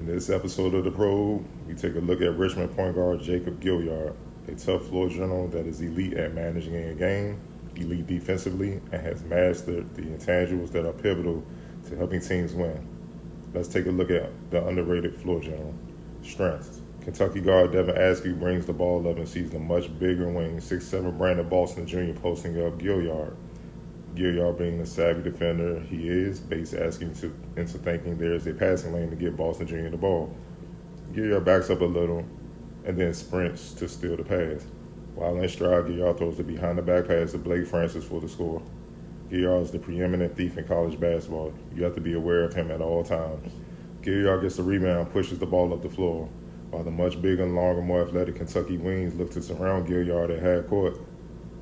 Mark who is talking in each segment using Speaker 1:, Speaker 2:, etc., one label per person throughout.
Speaker 1: In this episode of The Probe, we take a look at Richmond point guard Jacob Gilyard, a tough floor general that is elite at managing a game, elite defensively, and has mastered the intangibles that are pivotal to helping teams win. Let's take a look at the underrated floor general. Strengths. Kentucky guard Devin Askew brings the ball up and sees the much bigger wing 6'7" Brandon Boston Jr. posting up Gilyard. Gilyard, being the savvy defender he is, baits Askew into thinking there is a passing lane to get Boston Jr. the ball. Gilyard backs up a little and then sprints to steal the pass. While in stride, Gilyard throws the behind-the-back pass to Blake Francis for the score. Gilyard is the preeminent thief in college basketball. You have to be aware of him at all times. Gilyard gets the rebound, pushes the ball up the floor, while the much bigger and longer, more athletic Kentucky wings look to surround Gilyard at half court.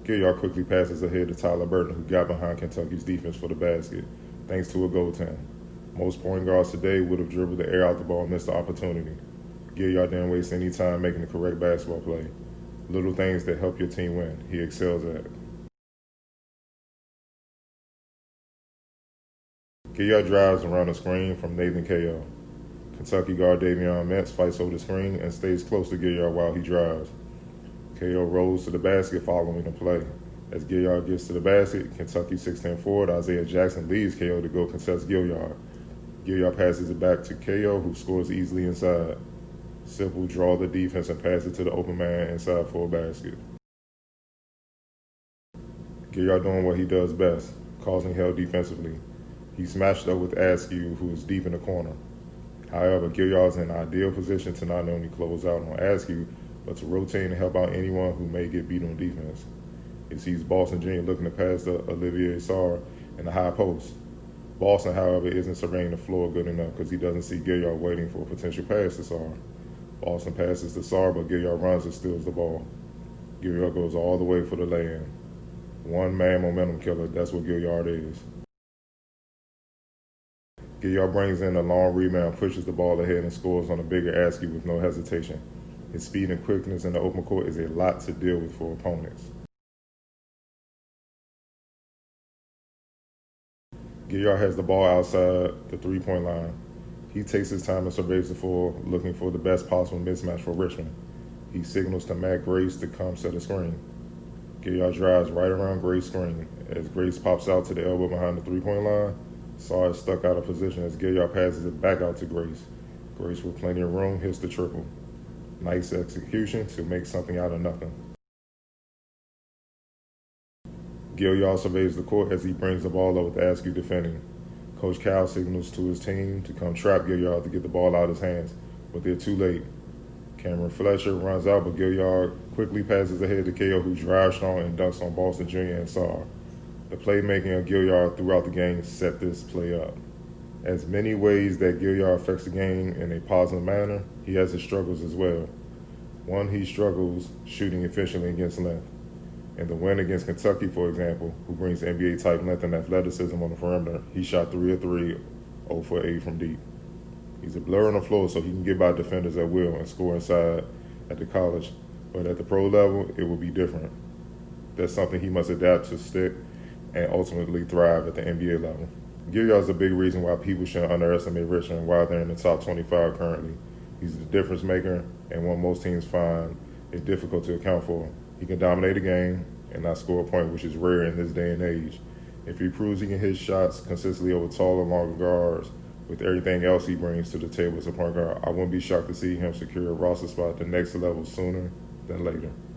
Speaker 1: Gilyard quickly passes ahead to Tyler Burton, who got behind Kentucky's defense for the basket, thanks to a goaltend. Most point guards today would have dribbled the air out the ball and missed the opportunity. Gilyard didn't waste any time making the correct basketball play. Little things that help your team win, he excels at. Gilyard drives around the screen from Nathan Ko. Kentucky guard Davion Mintz fights over the screen and stays close to Gilyard while he drives. Ko rolls to the basket following the play. As Gilyard gets to the basket, Kentucky 6'10" forward Isaiah Jackson leaves Ko to go contest Gilyard. Gilyard passes it back to Ko, who scores easily inside. Simple, draw the defense and pass it to the open man inside for a basket. Gilyard doing what he does best, causing hell defensively. He's matched up with Askew, who is deep in the corner. However, Gilyard's in an ideal position to not only close out on Askew, but to rotate and help out anyone who may get beat on defense. He sees Boston Jr. looking to pass to Olivier Sarr in the high post. Boston, however, isn't surveying the floor good enough because he doesn't see Gilyard waiting for a potential pass to Sarr. Boston passes to Sarr, but Gilyard runs and steals the ball. Gilyard goes all the way for the lay-in. One-man momentum killer, that's what Gilyard is. Gilyard brings in a long rebound, pushes the ball ahead, and scores on a bigger Askew with no hesitation. His speed and quickness in the open court is a lot to deal with for opponents. Gilyard has the ball outside the three-point line. He takes his time and surveys the floor, looking for the best possible mismatch for Richmond. He signals to Matt Grace to come set a screen. Gilyard drives right around Grace's screen. As Grace pops out to the elbow behind the three-point line, Sarr is stuck out of position as Gilyard passes it back out to Grace. Grace, with plenty of room, hits the triple. Nice execution to make something out of nothing. Gilyard surveys the court as he brings the ball up with Askew defending. Coach Cal signals to his team to come trap Gilyard to get the ball out of his hands, but they're too late. Cameron Fletcher runs out, but Gilyard quickly passes ahead to Ko, who drives strong and dunks on Boston Jr. and Sarr. The playmaking of Gilyard throughout the game set this play up. As many ways that Gilyard affects the game in a positive manner, he has his struggles as well. One, he struggles shooting efficiently against length. In the win against Kentucky, for example, who brings NBA-type length and athleticism on the perimeter, he shot 3 of 3, 0 for 8 from deep. He's a blur on the floor, so he can get by defenders at will and score inside at the college. But at the pro level, it will be different. That's something he must adapt to stick and ultimately thrive at the NBA level. Gilyard is a big reason why people shouldn't underestimate Richmond while they're in the top 25 currently. He's the difference maker and one most teams find it difficult to account for. He can dominate a game and not score a point, which is rare in this day and age. If he proves he can hit shots consistently over taller, longer guards, with everything else he brings to the table as a point guard, I wouldn't be shocked to see him secure a roster spot at the next level sooner than later.